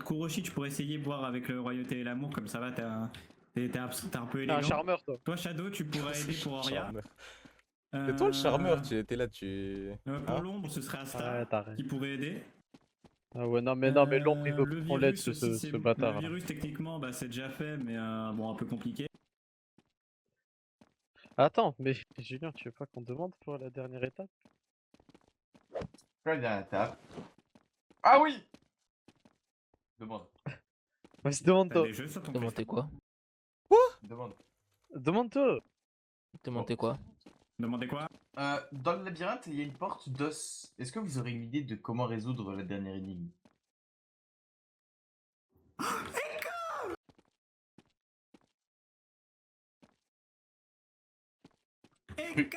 Speaker 6: Kuroshi, tu pourrais essayer de voir avec le Royauté et l'amour, comme ça va, t'es un peu
Speaker 7: T'es
Speaker 6: élégant.
Speaker 7: un charmeur, toi.
Speaker 6: Toi, Shadow, tu pourrais aider pour Oria.
Speaker 1: Charmeur. C'est toi le charmeur, tu étais là, tu...
Speaker 6: Pour
Speaker 1: Hein?
Speaker 6: l'ombre, ce serait Asta
Speaker 7: Ouais, t'as raison.
Speaker 6: qui pourrait aider.
Speaker 7: Ah ouais, non, mais l'ombre, il veut
Speaker 6: Le
Speaker 7: qu'on l'aide,
Speaker 6: virus
Speaker 7: ce
Speaker 6: aussi, c'est...
Speaker 7: bâtard.
Speaker 6: Le
Speaker 7: là.
Speaker 6: virus, techniquement, bah, c'est déjà fait, mais bon, un peu compliqué.
Speaker 7: Attends, mais Julien, tu veux pas qu'on demande pour la dernière étape?
Speaker 2: Quoi, la dernière étape? Ah oui! Demande.
Speaker 7: Vas-y, demande-toi.
Speaker 6: Les jeux sur ton
Speaker 12: Demandez quoi?
Speaker 2: Demande.
Speaker 7: Demande-toi.
Speaker 12: Demandez quoi?
Speaker 6: Demandez quoi?
Speaker 2: Dans le labyrinthe, il y a une porte d'os. Est-ce que vous aurez une idée de comment résoudre la dernière énigme?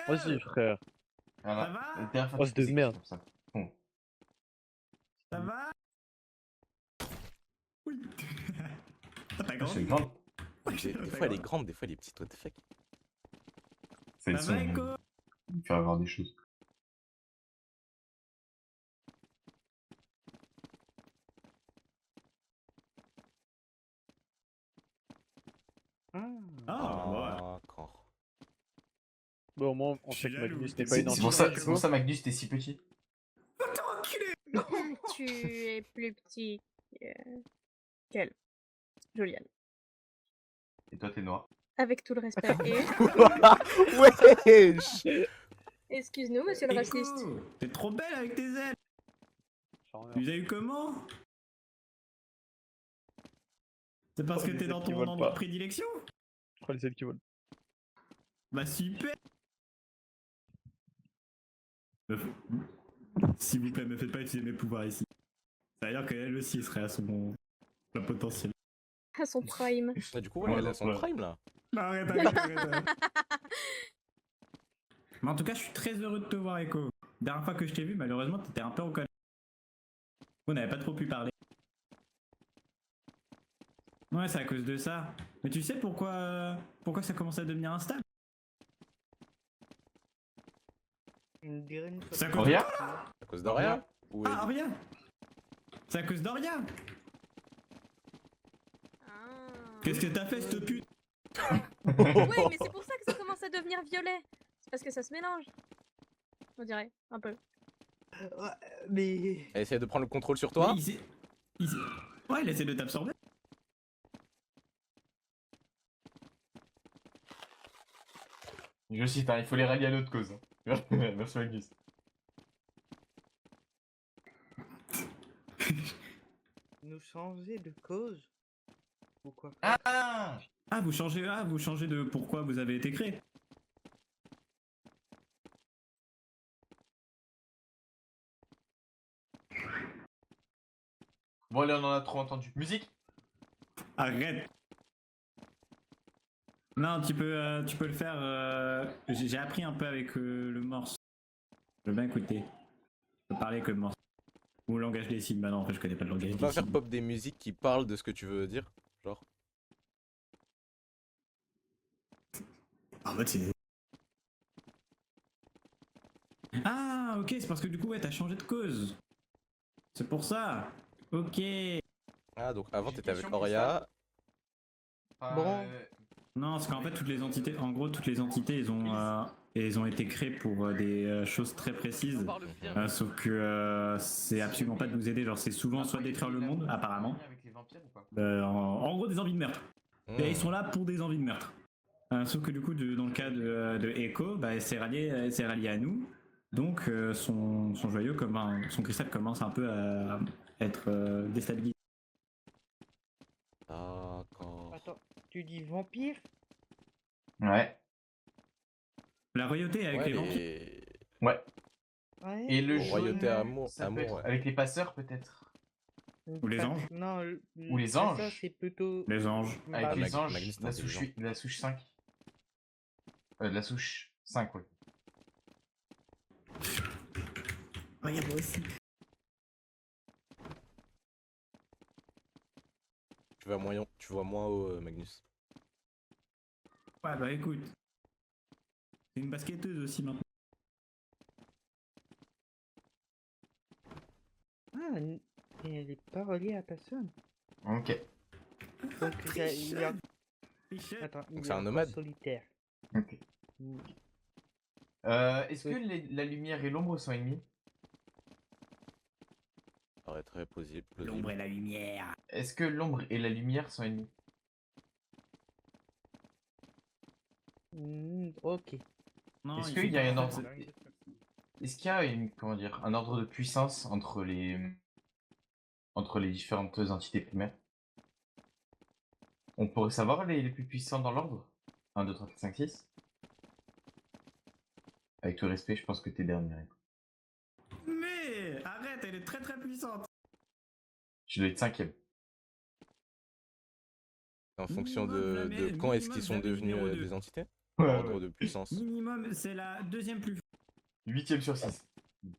Speaker 7: Vas-y, frère.
Speaker 2: Voilà.
Speaker 6: Ça va?
Speaker 2: La dernière fois,
Speaker 7: Oh,
Speaker 2: tu
Speaker 7: c'est de
Speaker 2: faisais
Speaker 7: merde.
Speaker 2: comme ça. Bon.
Speaker 6: Ça va? Oui. T'as
Speaker 2: C'est
Speaker 6: grandi?
Speaker 2: grande.
Speaker 1: Des fois elle est grande, des fois elle est petite, what the fuck.
Speaker 2: C'est le
Speaker 6: Ça
Speaker 2: son.
Speaker 6: va, Echo?
Speaker 2: Il me fait avoir des choses.
Speaker 6: Ah, ouais.
Speaker 1: D'accord.
Speaker 7: Bon, au moins, on
Speaker 6: Je
Speaker 7: sait
Speaker 6: suis
Speaker 7: que
Speaker 6: jaloux.
Speaker 7: Magnus n'est pas
Speaker 2: C'est
Speaker 7: une
Speaker 2: pour
Speaker 7: entité.
Speaker 2: ça,
Speaker 7: du
Speaker 2: c'est
Speaker 7: coup.
Speaker 2: pour ça Magnus, t'es si petit.
Speaker 4: Tu es plus petit qu'elle, Julian.
Speaker 2: Et toi, t'es noir.
Speaker 4: Avec tout le respect. Et...
Speaker 1: Wesh.
Speaker 4: Excuse-nous, monsieur le
Speaker 6: Echo,
Speaker 4: raciste.
Speaker 6: t'es trop belle avec tes ailes.
Speaker 7: Charmeur.
Speaker 6: Tu les as eu comment? C'est parce
Speaker 7: Oh,
Speaker 6: que
Speaker 7: les
Speaker 6: t'es dans
Speaker 7: ailes qui
Speaker 6: ton
Speaker 7: volent
Speaker 6: endroit de
Speaker 7: pas.
Speaker 6: prédilection?
Speaker 7: Oh, les ailes qui volent.
Speaker 6: Bah super! S'il vous plaît, ne faites pas utiliser mes pouvoirs ici. Ça veut dire qu'elle aussi serait à son plein potentiel.
Speaker 4: À son prime.
Speaker 1: Bah, du coup, ouais, elle a son
Speaker 2: Ouais.
Speaker 1: prime là.
Speaker 6: Non, arrête. Mais en tout cas, je suis très heureux de te voir, Echo. Dernière fois que je t'ai vu, malheureusement, t'étais un peu en colère. On n'avait pas trop pu parler. Ouais, c'est à cause de ça. Mais tu sais pourquoi ça commence à devenir instable?
Speaker 11: On dirait une
Speaker 6: C'est à
Speaker 11: photo.
Speaker 6: cause
Speaker 2: Auria
Speaker 1: À cause d'Aria. Ou
Speaker 6: Ah, Aria! C'est à cause d'Aria!
Speaker 4: Ah.
Speaker 6: Qu'est-ce que t'as fait, cette pute?
Speaker 4: Ouais, mais c'est pour ça que ça commence à devenir violet. C'est parce que ça se mélange. On dirait, un peu.
Speaker 11: Ouais, mais...
Speaker 1: Elle essaie de prendre le contrôle sur toi.
Speaker 6: Ouais, il essaie de t'absorber.
Speaker 2: Je cite, hein, il faut les rallier à notre cause. Merci Magnus.
Speaker 11: Nous changer de cause? Pourquoi?
Speaker 2: Ah
Speaker 6: vous changez de pourquoi vous avez été créé.
Speaker 2: Bon allez, on en a trop entendu. Musique.
Speaker 6: Arrête. Non, tu peux le faire. J'ai appris un peu avec le morse. Je veux bien écouter. Je peux parler avec le morse. Ou le langage des signes. Bah non, en fait, je connais pas le langage
Speaker 1: Tu
Speaker 6: des
Speaker 1: peux pas faire
Speaker 6: signes.
Speaker 1: pop des musiques qui parlent de ce que tu veux dire. Genre.
Speaker 6: En fait, c'est. Ah, ok, c'est parce que du coup, ouais, t'as changé de cause. C'est pour ça. Ok.
Speaker 1: Ah, donc avant
Speaker 2: J'ai une
Speaker 1: t'étais avec
Speaker 2: question,
Speaker 1: Auria.
Speaker 11: Bon.
Speaker 6: Non, parce qu'en fait, toutes les entités, elles ont été créées pour des choses très précises. Sauf que c'est absolument pas de nous aider. Genre, c'est souvent soit détruire le monde, apparemment.
Speaker 2: Avec les vampires ou pas?
Speaker 6: En gros, des envies de meurtre. Et ils sont là pour des envies de meurtre. Sauf que du coup, dans le cas de Echo, bah, elle s'est ralliée à nous. Donc, son joyau, son cristal commence un peu à être déstabilisé.
Speaker 1: D'accord.
Speaker 11: Attends, tu dis vampire?
Speaker 2: Ouais.
Speaker 6: La royauté avec
Speaker 1: Ouais,
Speaker 6: les vampires.
Speaker 2: Ouais.
Speaker 11: Ouais.
Speaker 2: Et le
Speaker 1: Royauté
Speaker 2: jaune,
Speaker 1: amour,
Speaker 2: ça peut être
Speaker 1: ouais.
Speaker 2: avec les passeurs peut-être.
Speaker 6: Ou les anges.
Speaker 11: Non,
Speaker 2: Ou les
Speaker 11: ça,
Speaker 2: anges.
Speaker 11: c'est plutôt...
Speaker 6: Les anges.
Speaker 2: Avec
Speaker 11: Bah,
Speaker 2: les anges,
Speaker 1: Magnus, t'es
Speaker 2: la souche,
Speaker 1: intelligent.
Speaker 2: la souche 5. La souche 5, ouais.
Speaker 6: Regarde, moi aussi.
Speaker 1: Tu vois moins haut, Magnus.
Speaker 6: Ouais, bah écoute. C'est une basketteuse aussi maintenant.
Speaker 11: Ah, elle est pas reliée à personne.
Speaker 2: Ok.
Speaker 11: Donc, il y a... Attends,
Speaker 1: Donc
Speaker 11: il
Speaker 1: c'est
Speaker 11: y a
Speaker 1: un
Speaker 11: encore
Speaker 1: nomade.
Speaker 11: solitaire.
Speaker 2: Ok.
Speaker 11: Mm.
Speaker 2: Est-ce que la lumière et l'ombre sont ennemis?
Speaker 1: Ça paraît très plausible.
Speaker 6: L'ombre et la lumière.
Speaker 2: Est-ce que l'ombre et la lumière sont ennemis?
Speaker 11: Ok.
Speaker 6: Non,
Speaker 2: Est-ce
Speaker 6: il
Speaker 2: qu'il
Speaker 6: faut
Speaker 2: y a
Speaker 6: pas,
Speaker 2: un
Speaker 6: en
Speaker 2: ordre...
Speaker 6: fait,
Speaker 2: Est-ce qu'il y a comment dire, un ordre de puissance entre les différentes entités primaires? On pourrait savoir les plus puissants dans l'ordre? 1, 2, 3, 4, 5, 6? Avec tout le respect, je pense que t'es dernier.
Speaker 6: Mais arrête, elle est très très puissante.
Speaker 2: Je dois être 5ème.
Speaker 1: En fonction
Speaker 6: Minimum,
Speaker 1: de quand est-ce qu'ils sont
Speaker 6: jamais
Speaker 1: devenus
Speaker 6: numéro 2.
Speaker 1: des entités?
Speaker 2: Ouais,
Speaker 1: Ordre
Speaker 2: ouais.
Speaker 1: de puissance.
Speaker 6: Minimum, c'est la deuxième plus.
Speaker 2: 8ème sur 6.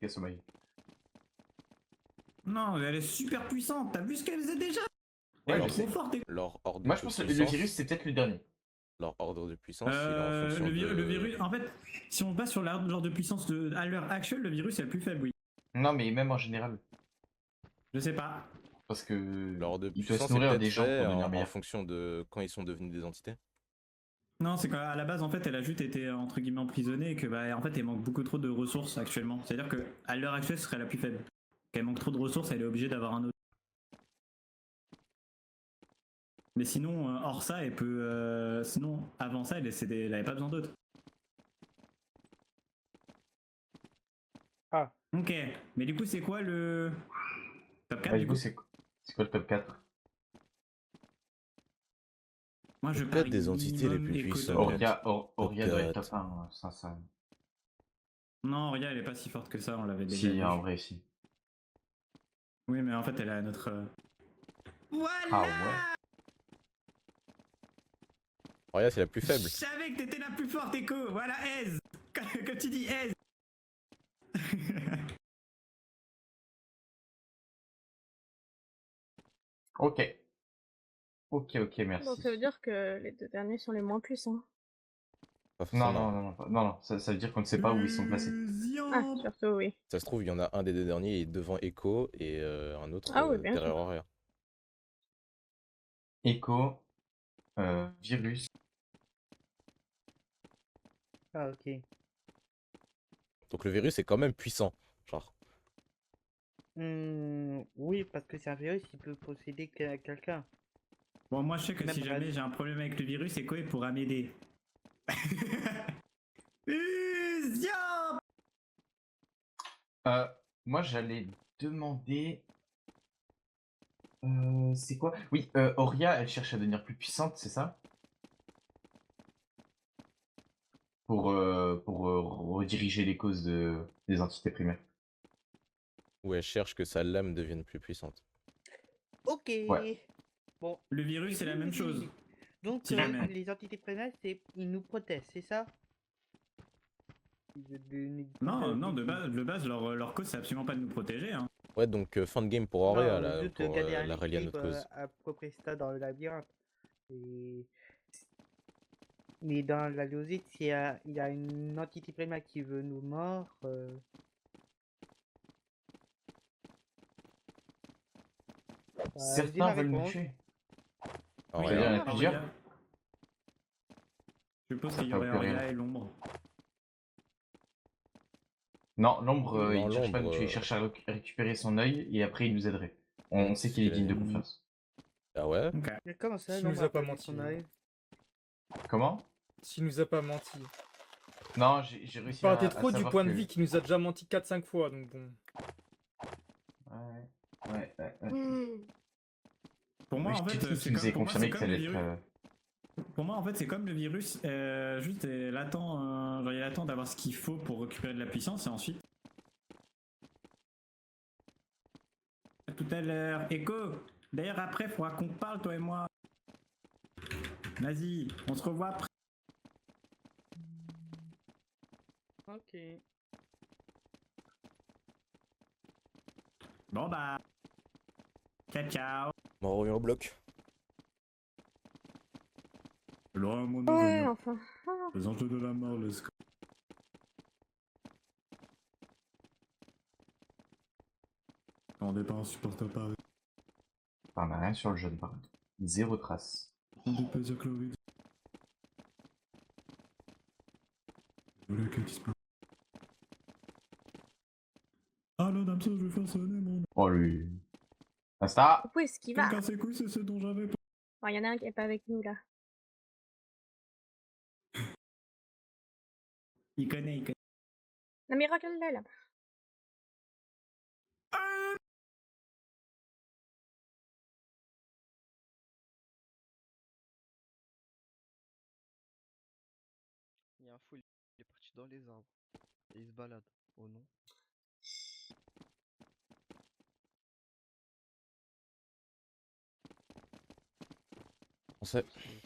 Speaker 2: Kasomai.
Speaker 6: Non, elle est super puissante. T'as vu ce qu'elle faisait déjà?
Speaker 2: Ouais,
Speaker 6: Elle est
Speaker 2: je sais.
Speaker 6: trop forte.
Speaker 1: Leur ordre de
Speaker 2: Moi, je pense que le
Speaker 1: puissance.
Speaker 2: virus, c'est peut-être le dernier.
Speaker 1: Leur ordre de puissance, il est en fonction
Speaker 6: Le virus, en fait, si on passe sur l'ordre de puissance à l'heure actuelle, le virus est le plus faible, oui.
Speaker 2: Non, mais même en général.
Speaker 6: Je sais pas.
Speaker 2: Parce que
Speaker 1: Leur ordre de
Speaker 2: il peut se
Speaker 1: puissance est
Speaker 2: nourrir
Speaker 1: peut-être
Speaker 2: des gens pour
Speaker 1: fait
Speaker 2: devenir
Speaker 1: en
Speaker 2: meilleur.
Speaker 1: fonction de quand ils sont devenus des entités.
Speaker 6: Non, c'est qu'à la base, en fait, elle a juste été entre guillemets emprisonnée et que, bah, en fait, elle manque beaucoup trop de ressources actuellement. C'est-à-dire que à l'heure actuelle, ce serait la plus faible. Qu'elle manque trop de ressources, elle est obligée d'avoir un autre. Mais sinon, hors ça, elle peut. Sinon, avant ça, elle avait pas besoin d'autre.
Speaker 11: Ah.
Speaker 6: Ok. Mais du coup, c'est quoi le top 4
Speaker 2: Du coup, c'est quoi le top 4?
Speaker 6: Moi, je
Speaker 1: Peut-être des entités les plus puissantes.
Speaker 2: Auria doit être top 1, ça.
Speaker 6: Non, Auria, elle est pas si forte que ça, on l'avait déjà
Speaker 2: Si,
Speaker 6: vu.
Speaker 2: en vrai, si.
Speaker 6: Oui, mais en fait, elle a notre. Voilà.
Speaker 2: Ah ouais.
Speaker 1: Auria, c'est la plus faible.
Speaker 6: Je savais que t'étais la plus forte, Echo. Voilà, aise. Quand tu dis aise.
Speaker 2: Ok. Ok,
Speaker 4: Donc ça
Speaker 2: merci.
Speaker 4: veut dire que les 2 derniers sont les moins puissants.
Speaker 1: Pas
Speaker 2: Non,
Speaker 1: forcément.
Speaker 2: non, ça veut dire qu'on ne sait pas où ils sont placés.
Speaker 4: Ah, surtout oui.
Speaker 1: Ça se trouve, il y en a un des 2 derniers est devant Echo et un autre
Speaker 4: Ah oui, bien
Speaker 1: derrière
Speaker 4: sûr.
Speaker 1: Auria.
Speaker 2: Echo, Virus.
Speaker 11: Ah, ok.
Speaker 1: Donc le virus est quand même puissant. Genre.
Speaker 11: Oui, parce que c'est un virus, il peut posséder quelqu'un.
Speaker 6: Bon, moi, je sais que
Speaker 11: Même
Speaker 6: si jamais j'ai un problème avec le virus, Echo il pourra m'aider. Fusion.
Speaker 2: Moi, j'allais demander. C'est quoi? Oui, Auria, elle cherche à devenir plus puissante, c'est ça? Pour rediriger les causes des entités primaires.
Speaker 1: Où elle cherche que sa lame devienne plus puissante.
Speaker 11: Ok.
Speaker 2: Ouais.
Speaker 11: Bon.
Speaker 6: Le virus, c'est la même chose.
Speaker 11: Donc,
Speaker 6: Si jamais.
Speaker 11: les entités primaires, ils nous protègent, c'est ça?
Speaker 6: Non, non, de base, leur cause, c'est absolument pas de nous protéger. Hein.
Speaker 1: Ouais, donc fin de game pour Auria, là,
Speaker 11: Juste
Speaker 1: pour
Speaker 11: garder un
Speaker 1: la relier à notre
Speaker 11: équilibre
Speaker 1: cause.
Speaker 11: à peu près ça dans le labyrinthe. Mais dans la Losite, il y a une entité primaire qui veut nous mordre. J'ai ma
Speaker 2: Certains veulent me
Speaker 11: réponse.
Speaker 2: tuer.
Speaker 1: Auria.
Speaker 2: C'est-à-dire, il y en a plusieurs?
Speaker 6: Auria. Je suppose
Speaker 2: Ça
Speaker 6: qu'il y
Speaker 2: fait
Speaker 6: aurait
Speaker 2: opérer.
Speaker 6: Auria et l'ombre.
Speaker 2: Non, l'ombre,
Speaker 1: Non,
Speaker 2: il cherche pas à nous
Speaker 1: l'ombre,
Speaker 2: tuer, il cherche à récupérer son œil et après il nous aiderait. On
Speaker 1: c'est
Speaker 2: sait
Speaker 1: ce
Speaker 2: qu'il est
Speaker 1: qu'il a
Speaker 2: digne de
Speaker 1: dit.
Speaker 2: confiance.
Speaker 1: Ah ouais?
Speaker 6: Ok.
Speaker 11: Mais comment ça,
Speaker 3: S'il
Speaker 11: l'ombre
Speaker 3: nous a
Speaker 11: a
Speaker 3: pas
Speaker 11: perdu
Speaker 3: menti.
Speaker 11: son œil?
Speaker 2: Comment?
Speaker 3: S'il nous a pas menti.
Speaker 2: Non, j'ai
Speaker 3: Il
Speaker 2: réussi
Speaker 3: partait
Speaker 2: à
Speaker 3: trop du
Speaker 2: savoir
Speaker 3: point de
Speaker 2: que...
Speaker 3: vue qu'il nous a déjà menti 4-5 fois, donc bon.
Speaker 2: Ouais.
Speaker 6: Pour moi,
Speaker 2: Oui,
Speaker 6: en
Speaker 2: je
Speaker 6: fait,
Speaker 2: sais
Speaker 6: c'est
Speaker 2: qu'il nous ait
Speaker 6: comme, pour moi,
Speaker 2: confirmé
Speaker 6: c'est
Speaker 2: que ça
Speaker 6: comme le
Speaker 2: allait être...
Speaker 6: virus. Pour moi, en fait, c'est comme le virus. Juste, il attend, genre, il attend d'avoir ce qu'il faut pour récupérer de la puissance et ensuite. À tout à l'heure. Echo. D'ailleurs, après, il faudra qu'on parle, toi et moi. Vas-y, on se revoit après.
Speaker 11: Ok.
Speaker 6: Bon bah. Ciao, ciao.
Speaker 1: Bon, on revient au bloc.
Speaker 6: Là, mon
Speaker 4: Ouais, enfin. Ah.
Speaker 6: Les enjeux de la mort, let's go. On n'est pas insupportable pareil.
Speaker 2: On n'a rien sur le jeune, par contre. Zéro trace.
Speaker 6: On dit pas dire Clovis. Voilà qu'elle disparaît. Allô, Damso, je vais faire sonner mon.
Speaker 2: Oh lui. Basta.
Speaker 4: Où est-ce qu'il va?
Speaker 6: Quelqu'un ses couilles, c'est ce dont j'avais pas.
Speaker 4: Oh, il y en a un qui est pas avec nous là.
Speaker 6: Il connaît, il connaît.
Speaker 4: Non mais regarde-le là.
Speaker 12: Il y a un fou, il est parti dans les arbres. Et il se balade. Oh non.
Speaker 1: On sait.
Speaker 12: C'est